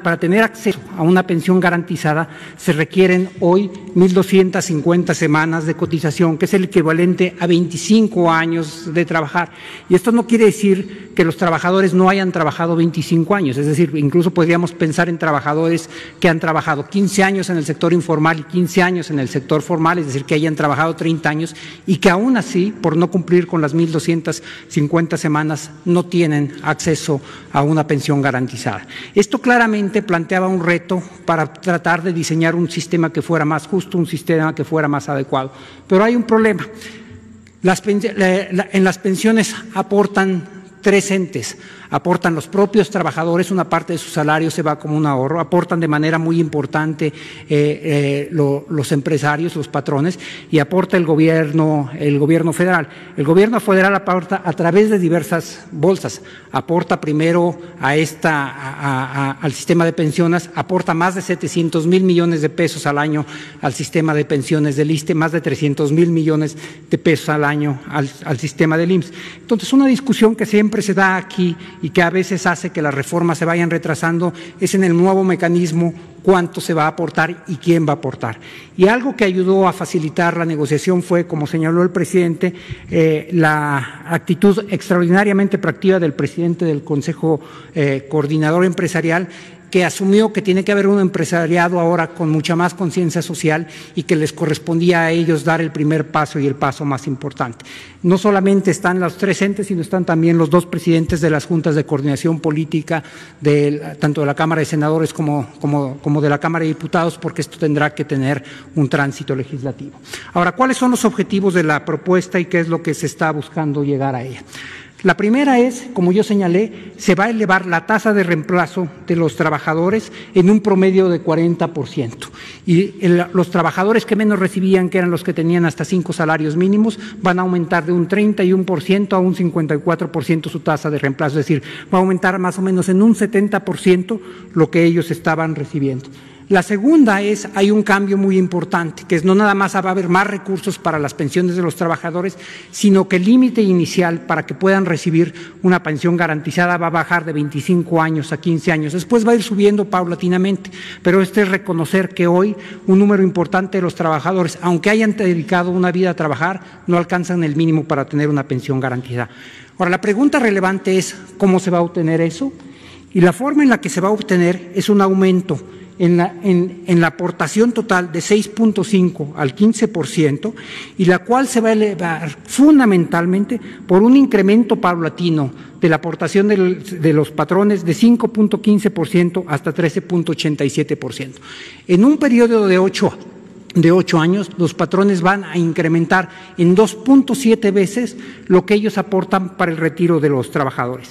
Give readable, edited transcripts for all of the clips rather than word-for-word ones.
Para tener acceso a una pensión garantizada se requieren hoy 1.250 semanas de cotización, que es el equivalente a 25 años de trabajar. Y esto no quiere decir que los trabajadores no hayan trabajado 25 años, es decir, incluso podríamos pensar en trabajadores que han trabajado 15 años en el sector informal y 15 años en el sector formal, es decir, que hayan trabajado 30 años y que aún así, por no cumplir con las 1.250 semanas, no tienen acceso a una pensión garantizada. Esto claramente planteaba un reto para tratar de diseñar un sistema que fuera más justo, un sistema que fuera más adecuado. Pero hay un problema. En las pensiones aportan tres entes. Aportan los propios trabajadores, una parte de su salario se va como un ahorro, aportan de manera muy importante los empresarios, los patrones, y aporta el gobierno federal. El gobierno federal aporta a través de diversas bolsas, aporta primero al sistema de pensiones, aporta más de 700,000 millones de pesos al año al sistema de pensiones del ISSSTE, más de 300,000 millones de pesos al año al sistema del IMSS. Entonces, una discusión que siempre se da aquí y que a veces hace que las reformas se vayan retrasando es en el nuevo mecanismo cuánto se va a aportar y quién va a aportar. Y algo que ayudó a facilitar la negociación fue, como señaló el presidente, la actitud extraordinariamente proactiva del presidente del Consejo Coordinador Empresarial, que asumió que tiene que haber un empresariado ahora con mucha más conciencia social y que les correspondía a ellos dar el primer paso y el paso más importante. No solamente están los tres entes, sino están también los dos presidentes de las juntas de coordinación política, tanto de la Cámara de Senadores como de la Cámara de Diputados, porque esto tendrá que tener un tránsito legislativo. Ahora, ¿cuáles son los objetivos de la propuesta y qué es lo que se está buscando llegar a ella? La primera es, como yo señalé, se va a elevar la tasa de reemplazo de los trabajadores en un promedio de 40%. Y los trabajadores que menos recibían, que eran los que tenían hasta 5 salarios mínimos, van a aumentar de un 31% a un 54% su tasa de reemplazo. Es decir, va a aumentar más o menos en un 70% lo que ellos estaban recibiendo. La segunda es, hay un cambio muy importante, que es no nada más va a haber más recursos para las pensiones de los trabajadores, sino que el límite inicial para que puedan recibir una pensión garantizada va a bajar de 25 años a 15 años. Después va a ir subiendo paulatinamente, pero es reconocer que hoy un número importante de los trabajadores, aunque hayan dedicado una vida a trabajar, no alcanzan el mínimo para tener una pensión garantizada. Ahora, la pregunta relevante es, ¿cómo se va a obtener eso? Y la forma en la que se va a obtener es un aumento en la aportación total de 6.5 al 15%, y la cual se va a elevar fundamentalmente por un incremento paulatino de la aportación de los patrones de 5.15% hasta 13.87%. En un periodo de 8 años, los patrones van a incrementar en 2.7 veces lo que ellos aportan para el retiro de los trabajadores.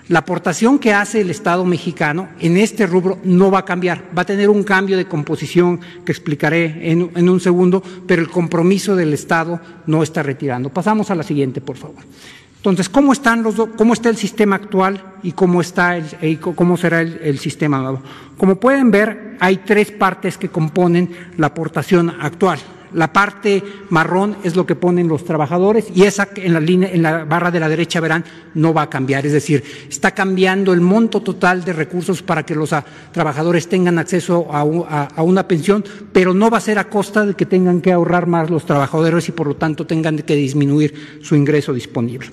La aportación que hace el Estado mexicano en este rubro no va a cambiar, va a tener un cambio de composición que explicaré en un segundo, pero el compromiso del Estado no está retirando. Pasamos a la siguiente, por favor. Entonces, ¿cómo está el sistema actual y cómo será el sistema nuevo? Como pueden ver, hay tres partes que componen la aportación actual. La parte marrón es lo que ponen los trabajadores y esa en la barra de la derecha verán no va a cambiar, es decir, está cambiando el monto total de recursos para que los trabajadores tengan acceso a una pensión, pero no va a ser a costa de que tengan que ahorrar más los trabajadores y por lo tanto tengan que disminuir su ingreso disponible.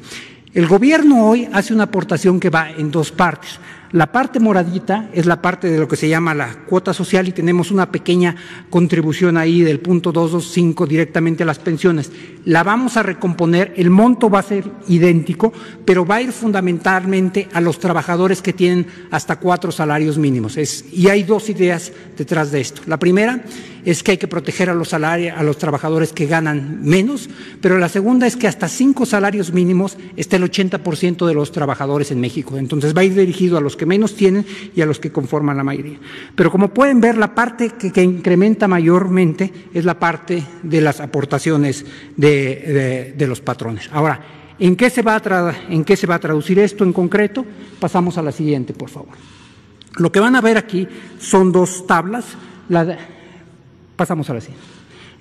El gobierno hoy hace una aportación que va en dos partes. La parte moradita es la parte de lo que se llama la cuota social y tenemos una pequeña contribución ahí del punto 225 directamente a las pensiones. La vamos a recomponer, el monto va a ser idéntico, pero va a ir fundamentalmente a los trabajadores que tienen hasta 4 salarios mínimos. Y hay dos ideas detrás de esto. La primera es que hay que proteger a los trabajadores que ganan menos, pero la segunda es que hasta 5 salarios mínimos está el 80% de los trabajadores en México. Entonces va a ir dirigido a los que menos tienen y a los que conforman la mayoría. Pero como pueden ver, la parte que incrementa mayormente es la parte de las aportaciones de los patrones. Ahora, ¿en qué se va a traducir esto en concreto? Pasamos a la siguiente, por favor. Lo que van a ver aquí son dos tablas. Pasamos a la siguiente.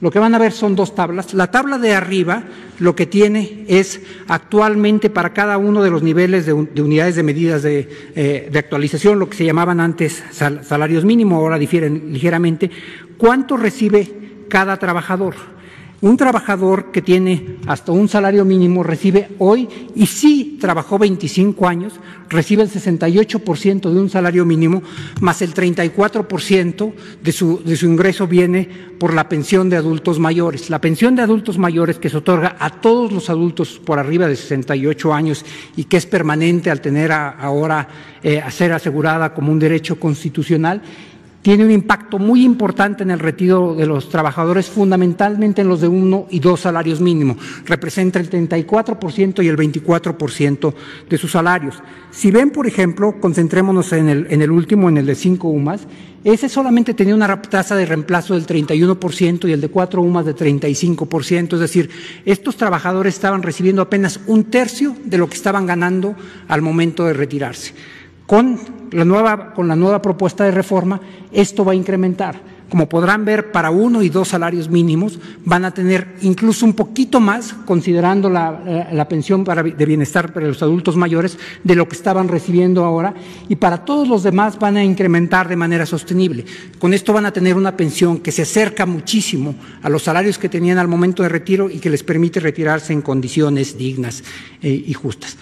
lo que van a ver son dos tablas. La tabla de arriba lo que tiene es actualmente para cada uno de los niveles de unidades de medidas de actualización, lo que se llamaban antes salarios mínimos, ahora difieren ligeramente, cuánto recibe cada trabajador. Un trabajador que tiene hasta un salario mínimo recibe hoy, y sí trabajó 25 años, recibe el 68% de un salario mínimo, más el 34% de su ingreso viene por la pensión de adultos mayores. La pensión de adultos mayores, que se otorga a todos los adultos por arriba de 68 años y que es permanente al tener ahora a ser asegurada como un derecho constitucional, tiene un impacto muy importante en el retiro de los trabajadores, fundamentalmente en los de 1 y 2 salarios mínimos. Representa el 34% y el 24% de sus salarios. Si ven, por ejemplo, concentrémonos en el último, en el de 5 UMAS, ese solamente tenía una tasa de reemplazo del 31% y el de 4 UMAS de 35%. Es decir, estos trabajadores estaban recibiendo apenas un tercio de lo que estaban ganando al momento de retirarse. Con la nueva propuesta de reforma, esto va a incrementar. Como podrán ver, para 1 y 2 salarios mínimos van a tener incluso un poquito más, considerando la pensión de bienestar para los adultos mayores, de lo que estaban recibiendo ahora, y para todos los demás van a incrementar de manera sostenible. Con esto van a tener una pensión que se acerca muchísimo a los salarios que tenían al momento de retiro y que les permite retirarse en condiciones dignas y justas.